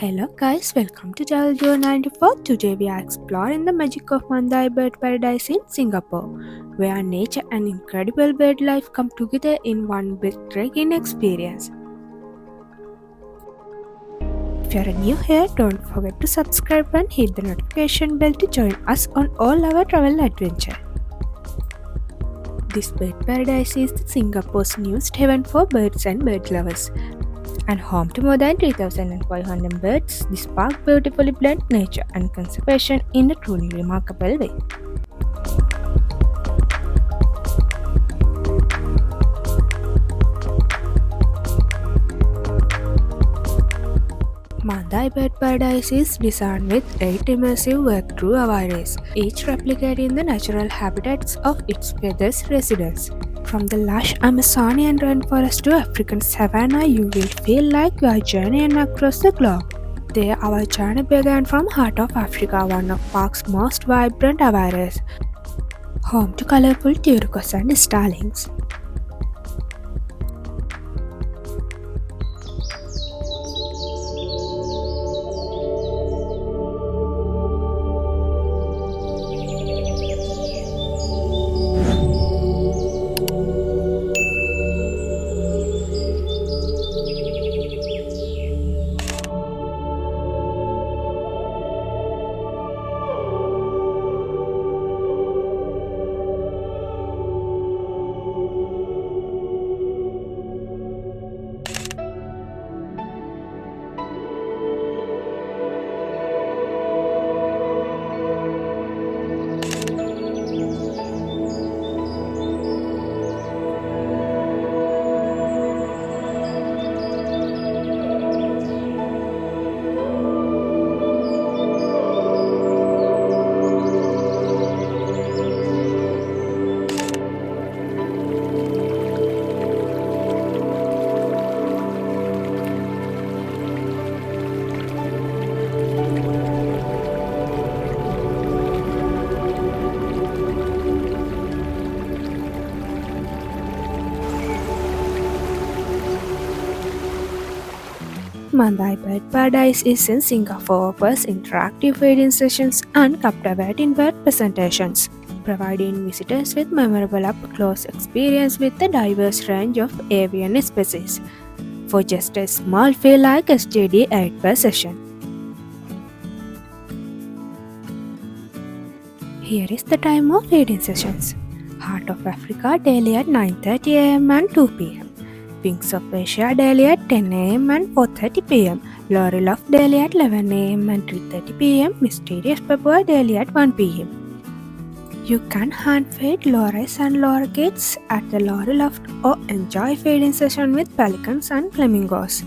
Hello guys, welcome to Jaljo 94. Today we are exploring the magic of Mandai Bird Paradise in Singapore, where nature and incredible bird life come together in one breathtaking experience. If you're new here, don't forget to subscribe and hit the notification bell to join us on all our travel adventure. This bird paradise is Singapore's newest heaven for birds and bird lovers. And home to more than 3,500 birds, this park beautifully blends nature and conservation in a truly remarkable way. Mandai Bird Paradise is designed with 8 immersive walkthrough aviaries, each replicating the natural habitats of its feathers residents. From the lush Amazonian rainforest to African savanna, you will feel like you are journeying across the globe. There, our journey began from Heart of Africa, one of park's most vibrant aviaries, home to colorful turquoise and starlings. Mandai Bird Paradise is in Singapore offers interactive feeding sessions and captivating bird presentations, providing visitors with memorable up-close experience with a diverse range of avian species for just a small fee like SGD 8 per session. Here is the time of feeding sessions. Heart of Africa daily at 9:30 am and 2 pm. Wings of Asia daily at 10 am and 4:30 pm. Laurel of daily at 11 am and 3:30 pm. Mysterious Papua daily at 1 pm. You can hand feed lories and lorikeets at the Laurel Loft or enjoy feeding session with pelicans and flamingos.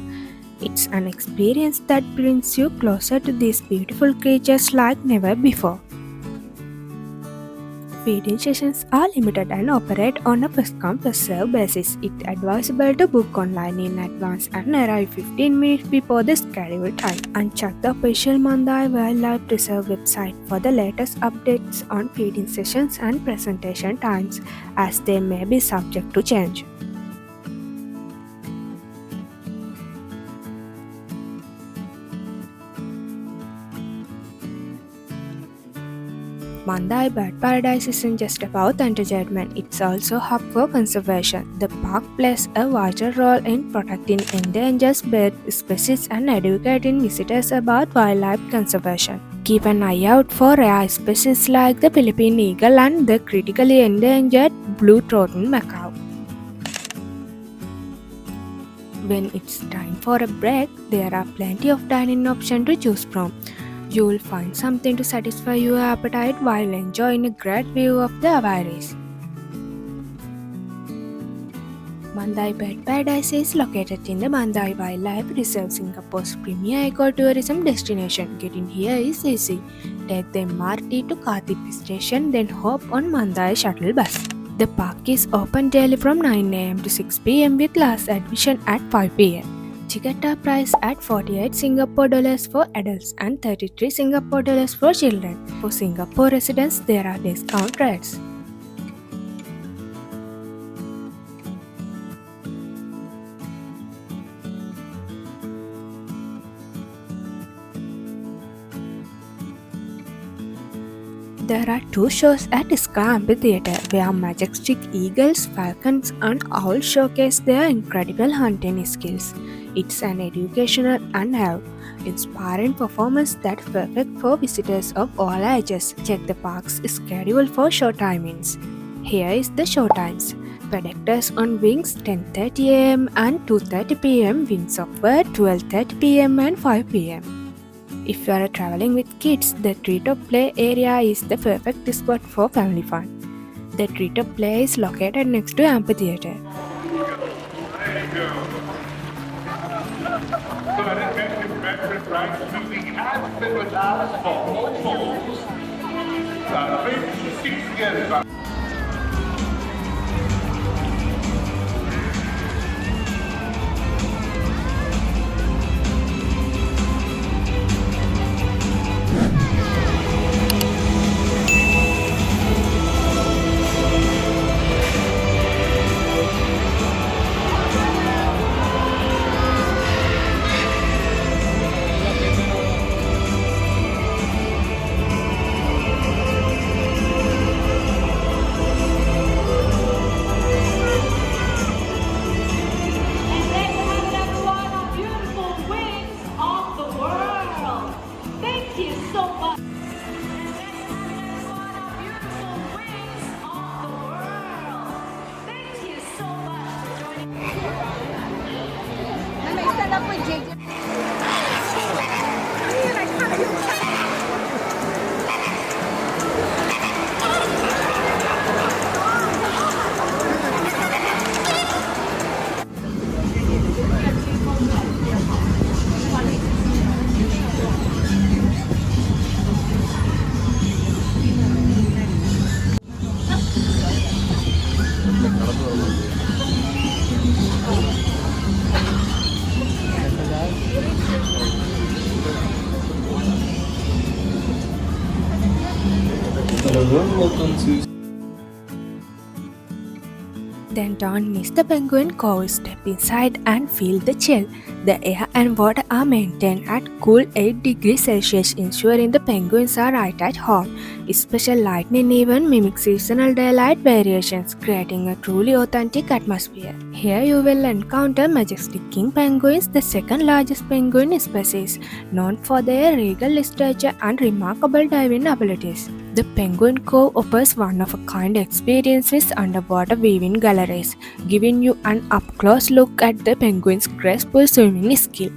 It's an experience that brings you closer to these beautiful creatures like never before. Feeding sessions are limited and operate on a first-come first-served basis. It's advisable to book online in advance and arrive 15 minutes before the scheduled time. And check the official Mandai Wildlife Reserve website for the latest updates on feeding sessions and presentation times, as they may be subject to change. Mandai Bird Paradise isn't just about entertainment, it's also a hub for conservation. The park plays a vital role in protecting endangered bird species and educating visitors about wildlife conservation. Keep an eye out for rare species like the Philippine eagle and the critically endangered blue-throated macaw. When it's time for a break, there are plenty of dining options to choose from. You will find something to satisfy your appetite while enjoying a great view of the aviaries. Mandai Bird Paradise is located in the Mandai Wildlife Reserve, Singapore's premier ecotourism destination. Getting here is easy. Take the MRT to Kartipi station, then hop on Mandai shuttle bus. The park is open daily from 9 am to 6 pm with last admission at 5 pm. Tickets are priced at 48 Singapore dollars for adults and 33 Singapore dollars for children. For Singapore residents, there are discount rates. There are two shows at Sky Amphitheatre where majestic eagles, falcons, and owls showcase their incredible hunting skills. It's an educational and inspiring performance that's perfect for visitors of all ages. Check the park's schedule for show timings. Here is the show times. Predators on wings 10:30 am and 2:30 pm, wings of bird 12:30 pm and 5 pm. If you are traveling with kids, the treetop play area is the perfect spot for family fun. The treetop play is located next to amphitheatre. Then don't miss the Penguin Cove. Step inside and feel the chill. The air and water are maintained at cool 8 degrees Celsius, ensuring the penguins are right at home. Special lighting even mimics seasonal daylight variations, creating a truly authentic atmosphere. Here you will encounter majestic king penguins, the second largest penguin species, known for their regal stature and remarkable diving abilities. The Penguin Cove offers one-of-a-kind experience with underwater weaving galleries, giving you an up-close look at the penguins' graceful swimming skill.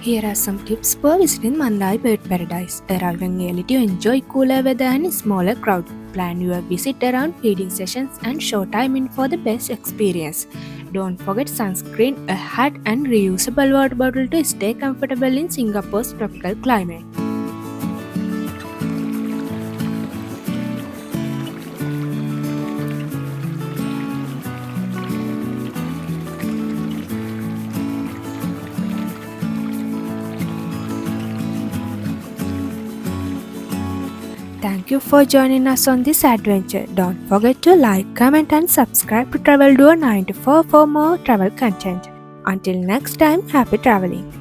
Here are some tips for visiting Mandai Bird Paradise. Arriving early to enjoy cooler weather and smaller crowd. Plan your visit around feeding sessions and show timing for the best experience. Don't forget sunscreen, a hat and reusable water bottle to stay comfortable in Singapore's tropical climate. Thank you for joining us on this adventure. Don't forget to like, comment and subscribe to Travel Duo 94 for more travel content. Until next time, happy traveling.